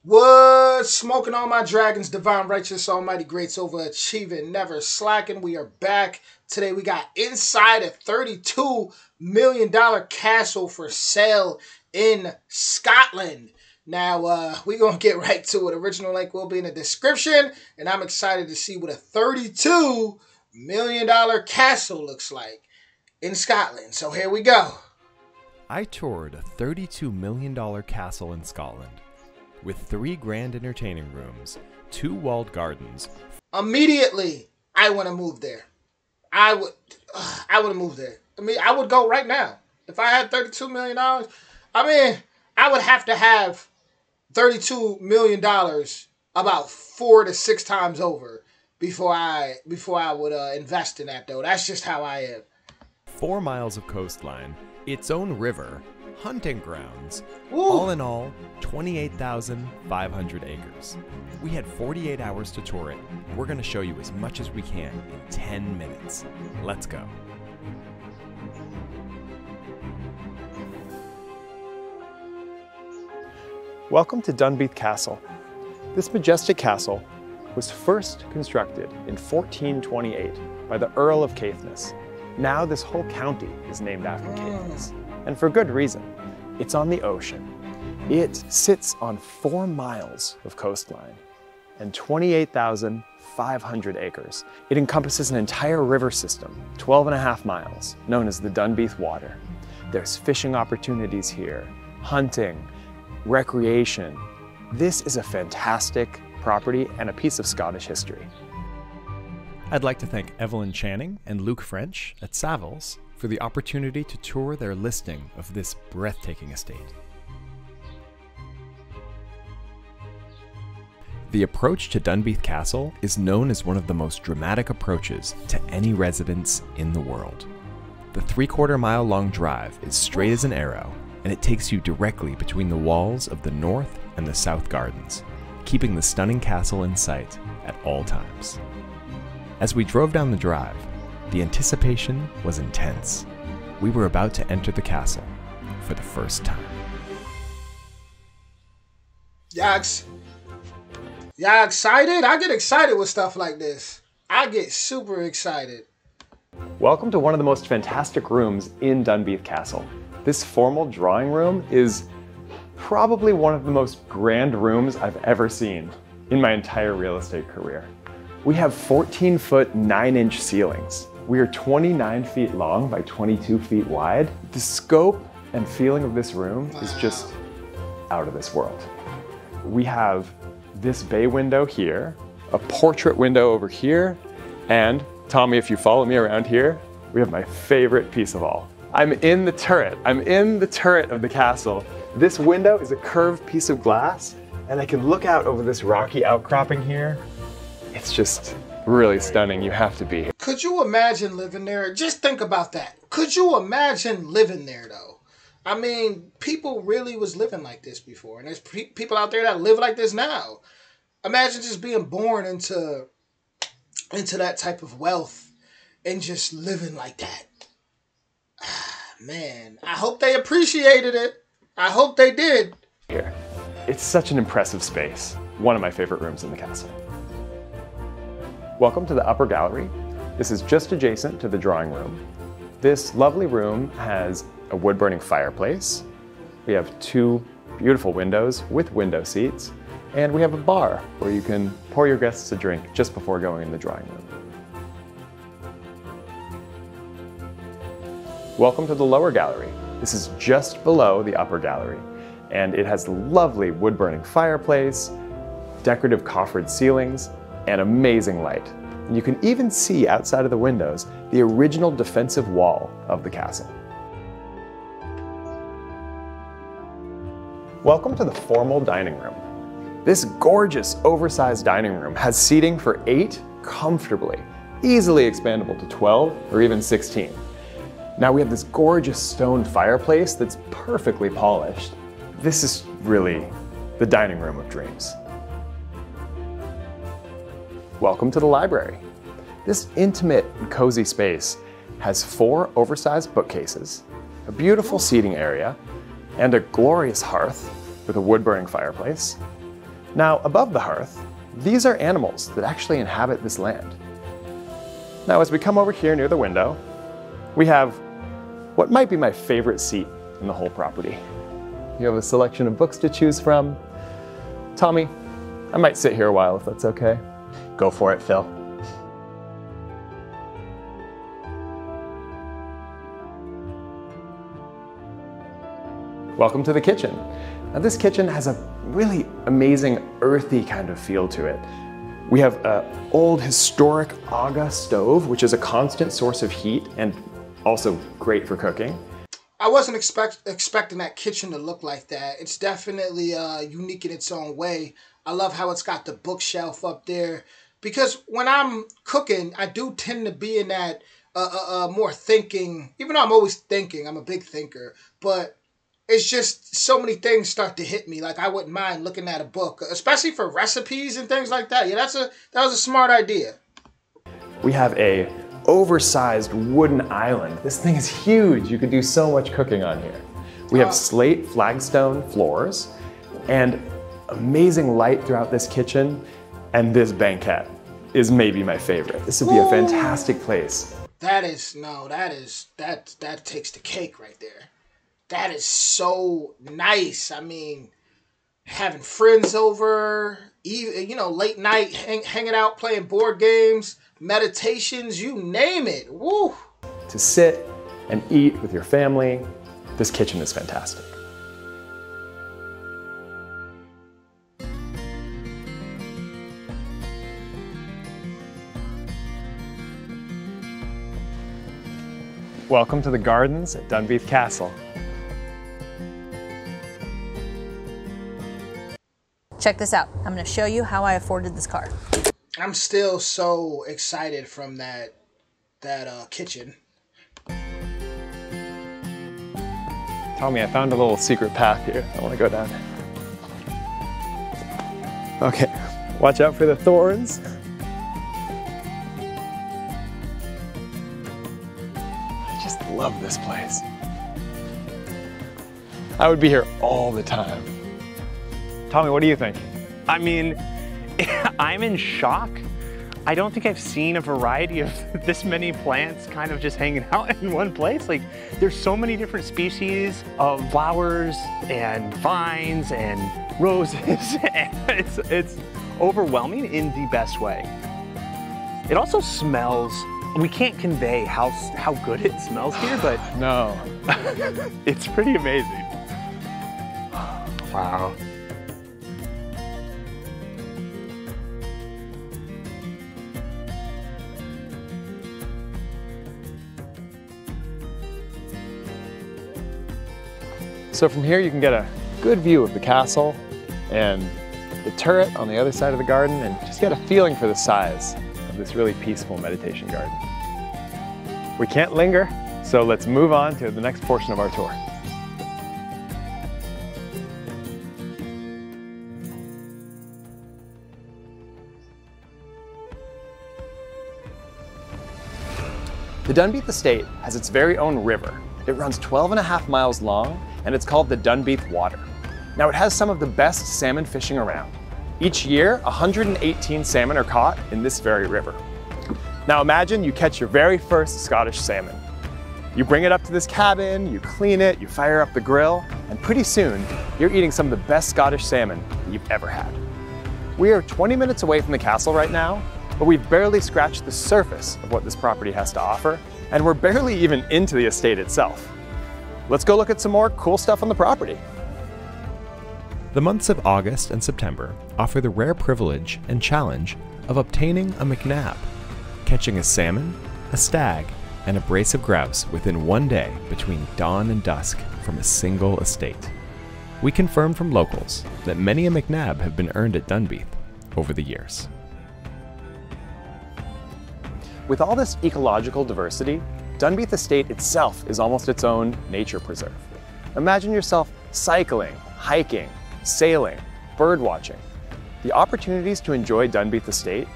What's smoking on my dragons, divine, righteous, almighty, greats, overachieving, never slacking. We are back. Today we got inside a $32 million castle for sale in Scotland. Now, we're going to get right to it. Original link will be in the description, and I'm excited to see what a $32 million castle looks like in Scotland. So here we go. I toured a $32 million castle in Scotland with 3 grand entertaining rooms, 2 walled gardens. Immediately, I want to move there. I would have moved there. I mean, I would go right now. If I had $32 million, I mean, I would have to have $32 million about 4 to 6 times over before I would invest in that, though. That's just how I am. 4 miles of coastline, its own river, hunting grounds, Woo. all in all, 28,500 acres. We had 48 hours to tour it, and we're going to show you as much as we can in 10 minutes. Let's go. Welcome to Dunbeath Castle. This majestic castle was first constructed in 1428 by the Earl of Caithness. Now this whole county is named after Caithness, and for good reason. It's on the ocean. It sits on 4 miles of coastline and 28,500 acres. It encompasses an entire river system, 12.5 miles, known as the Dunbeath Water. There's fishing opportunities here, hunting, recreation. This is a fantastic property and a piece of Scottish history. I'd like to thank Evelyn Channing and Luke French at Savills for the opportunity to tour their listing of this breathtaking estate. The approach to Dunbeath Castle is known as one of the most dramatic approaches to any residence in the world. The 3/4 mile long drive is straight as an arrow, and it takes you directly between the walls of the north and the south gardens, keeping the stunning castle in sight at all times. As we drove down the drive, the anticipation was intense. We were about to enter the castle for the first time. Y'all excited? I get excited with stuff like this. I get super excited. Welcome to one of the most fantastic rooms in Dunbeath Castle. This formal drawing room is probably one of the most grand rooms I've ever seen in my entire real estate career. We have 14-foot 9-inch ceilings. We are 29 feet long by 22 feet wide. The scope and feeling of this room is just out of this world. We have this bay window here, a portrait window over here, and Tommy, if you follow me around here, we have my favorite piece of all. I'm in the turret. I'm in the turret of the castle. This window is a curved piece of glass, and I can look out over this rocky outcropping here. It's just really stunning. You have to be here. Could you imagine living there? Just think about that. Could you imagine living there, though? I mean, people really was living like this before, and there's people out there that live like this now. Imagine just being born into that type of wealth and just living like that. Man, I hope they appreciated it. I hope they did. Here. It's such an impressive space. One of my favorite rooms in the castle. Welcome to the upper gallery. This is just adjacent to the drawing room. This lovely room has a wood-burning fireplace. We have 2 beautiful windows with window seats, and we have a bar where you can pour your guests a drink just before going in the drawing room. Welcome to the lower gallery. This is just below the upper gallery, and it has lovely wood-burning fireplace, decorative coffered ceilings, and amazing light. And you can even see outside of the windows the original defensive wall of the castle. Welcome to the formal dining room. This gorgeous oversized dining room has seating for 8 comfortably, easily expandable to 12 or even 16. Now we have this gorgeous stone fireplace that's perfectly polished. This is really the dining room of dreams. Welcome to the library. This intimate and cozy space has 4 oversized bookcases, a beautiful seating area, and a glorious hearth with a wood-burning fireplace. Now, above the hearth, these are animals that actually inhabit this land. Now, as we come over here near the window, we have what might be my favorite seat in the whole property. You have a selection of books to choose from. Tommy, I might sit here a while if that's okay. Go for it, Phil. Welcome to the kitchen. Now, this kitchen has a really amazing earthy kind of feel to it. We have an old historic Aga stove, which is a constant source of heat and also great for cooking. I wasn't expecting that kitchen to look like that. It's definitely unique in its own way. I love how it's got the bookshelf up there. Because when I'm cooking, I do tend to be in that more thinking. Even though I'm always thinking, I'm a big thinker. But it's just so many things start to hit me. Like, I wouldn't mind looking at a book, especially for recipes and things like that. Yeah, that was a smart idea. We have a oversized wooden island. This thing is huge. You could do so much cooking on here. We have slate flagstone floors and amazing light throughout this kitchen. And this banquette is maybe my favorite. This would be a fantastic place. That takes the cake right there. That is so nice. I mean, having friends over, even, you know, late night hanging out, playing board games, meditations, you name it. Woo! To sit and eat with your family, this kitchen is fantastic. Welcome to the gardens at Dunbeath Castle. Check this out. I'm going to show you how I afforded this car. I'm still so excited from that kitchen. Tommy, I found a little secret path here. I want to go down. Okay, watch out for the thorns. I just love this place. I would be here all the time. Tommy, what do you think? I mean, I'm in shock. I don't think I've seen a variety of this many plants kind of just hanging out in one place. Like, there's so many different species of flowers and vines and roses. And it's overwhelming in the best way. It also smells, we can't convey how good it smells here, but No. it's pretty amazing. Wow. So from here you can get a good view of the castle and the turret on the other side of the garden and just get a feeling for the size of this really peaceful meditation garden. We can't linger, so let's move on to the next portion of our tour. The Dunbeath Estate has its very own river. It runs 12.5 miles long, and it's called the Dunbeath Water. Now, it has some of the best salmon fishing around. Each year, 118 salmon are caught in this very river. Now imagine you catch your very first Scottish salmon. You bring it up to this cabin, you clean it, you fire up the grill, and pretty soon, you're eating some of the best Scottish salmon that you've ever had. We are 20 minutes away from the castle right now, but we've barely scratched the surface of what this property has to offer, and we're barely even into the estate itself. Let's go look at some more cool stuff on the property. The months of August and September offer the rare privilege and challenge of obtaining a McNab, catching a salmon, a stag, and a brace of grouse within one day between dawn and dusk from a single estate. We confirmed from locals that many a McNab have been earned at Dunbeath over the years. With all this ecological diversity, Dunbeath Estate itself is almost its own nature preserve. Imagine yourself cycling, hiking, sailing, bird watching. The opportunities to enjoy Dunbeath Estate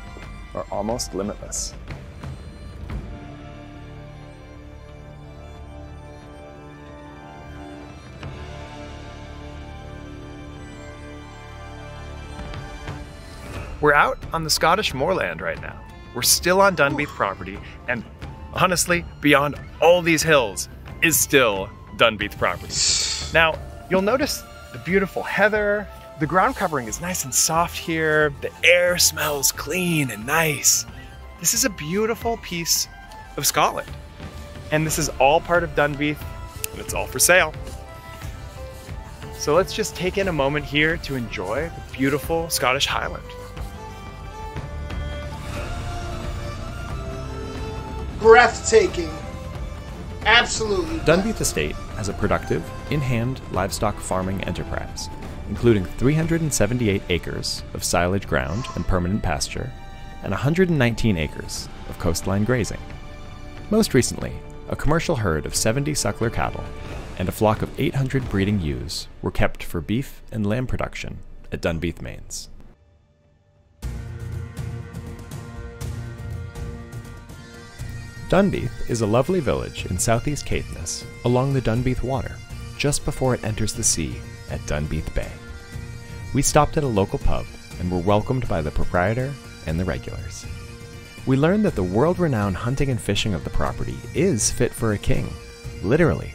are almost limitless. We're out on the Scottish moorland right now. We're still on Dunbeath property, and honestly, beyond all these hills is still Dunbeath property. Now, you'll notice the beautiful heather. The ground covering is nice and soft here. The air smells clean and nice. This is a beautiful piece of Scotland. And this is all part of Dunbeath, and it's all for sale. So let's just take in a moment here to enjoy the beautiful Scottish Highland. Breathtaking. Absolutely. Dunbeath Estate has a productive, in-hand livestock farming enterprise, including 378 acres of silage ground and permanent pasture, and 119 acres of coastline grazing. Most recently, a commercial herd of 70 suckler cattle and a flock of 800 breeding ewes were kept for beef and lamb production at Dunbeath Mains. Dunbeath is a lovely village in southeast Caithness along the Dunbeath Water, just before it enters the sea at Dunbeath Bay. We stopped at a local pub and were welcomed by the proprietor and the regulars. We learned that the world-renowned hunting and fishing of the property is fit for a king, literally,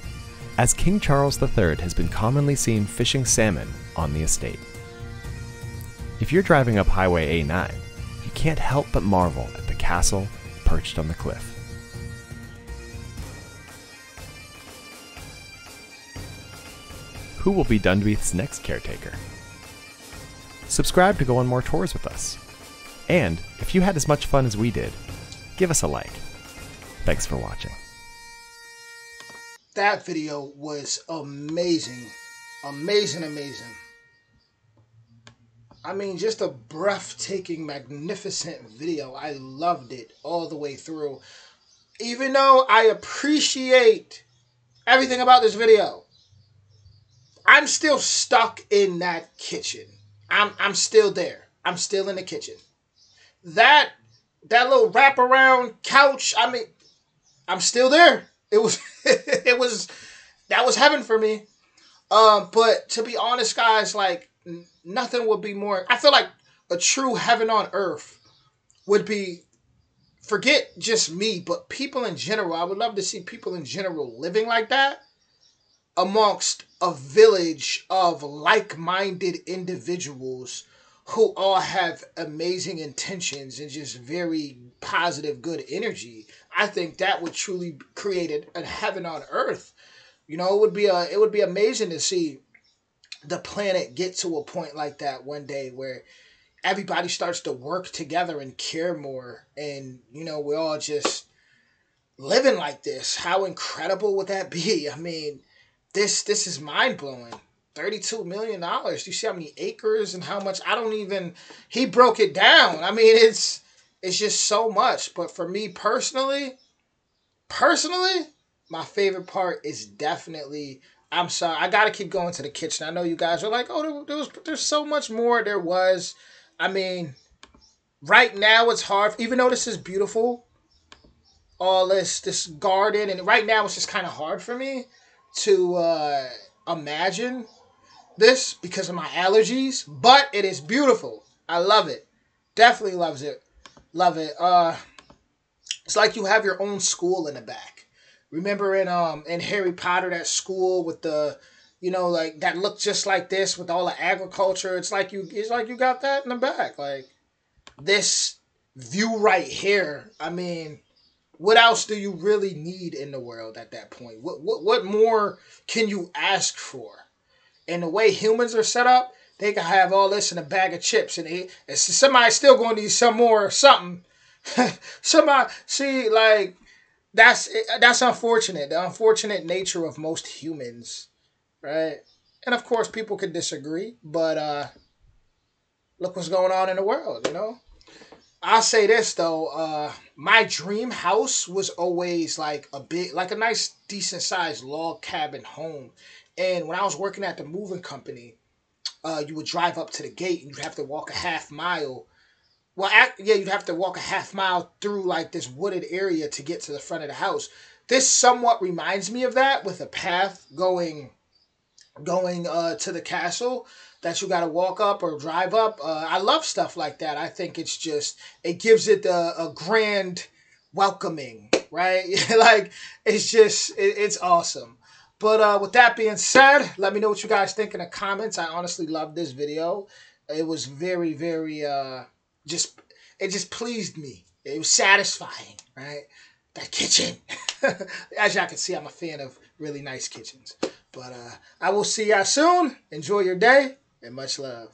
as King Charles III has been commonly seen fishing salmon on the estate. If you're driving up Highway A9, you can't help but marvel at the castle perched on the cliff. Who will be Dunbeath's next caretaker? Subscribe to go on more tours with us. And if you had as much fun as we did, give us a like. Thanks for watching. That video was amazing. Amazing. I mean, just a breathtaking, magnificent video. I loved it all the way through. Even though I appreciate everything about this video, I'm still stuck in that kitchen. I'm still there. I'm still in the kitchen. That little wraparound couch, I mean, I'm still there. It was that was heaven for me. But to be honest, guys, like nothing would be more. I feel like a true heaven on earth would be, forget just me, but people in general. I would love to see people in general living like that amongst a village of like-minded individuals who all have amazing intentions and just very positive, good energy. I think that would truly create a heaven on earth. You know, it would be amazing to see the planet get to a point like that one day where everybody starts to work together and care more, and you know, we're all just living like this. How incredible would that be? I mean, this is mind-blowing. $32 million. You see how many acres and how much? He broke it down. I mean, it's just so much. But for me personally, my favorite part is definitely, I'm sorry, I got to keep going to the kitchen. I know you guys are like, oh, there's so much more. There was. I mean, right now it's hard, even though this is beautiful, all this garden, and right now it's just kind of hard for me to imagine this because of my allergies, but it is beautiful. I love it. Definitely love it. It's like you have your own school in the back. Remember in Harry Potter, that school with the, you know, like that looked just like this with all the agriculture. It's like you got that in the back. Like this view right here. I mean, what else do you really need in the world at that point? What more can you ask for? And the way humans are set up, they can have all this in a bag of chips, and somebody's still going to need some more or something. Somebody, see, like that's unfortunate. The unfortunate nature of most humans, right? And of course, people could disagree, but look what's going on in the world, you know. I'll say this though, my dream house was always like a nice, decent sized log cabin home. And when I was working at the moving company, you would drive up to the gate and you'd have to walk a half mile. Well, you'd have to walk a half mile through like this wooded area to get to the front of the house. This somewhat reminds me of that, with a path going to the castle. that you got to walk up or drive up. I love stuff like that. I think it's just, it gives it a grand welcoming, right? Like, it's just, it's awesome. But with that being said, let me know what you guys think in the comments. I honestly love this video. It was very, very, it just pleased me. It was satisfying, right? That kitchen. As y'all can see, I'm a fan of really nice kitchens. But I will see y'all soon. Enjoy your day, and much love.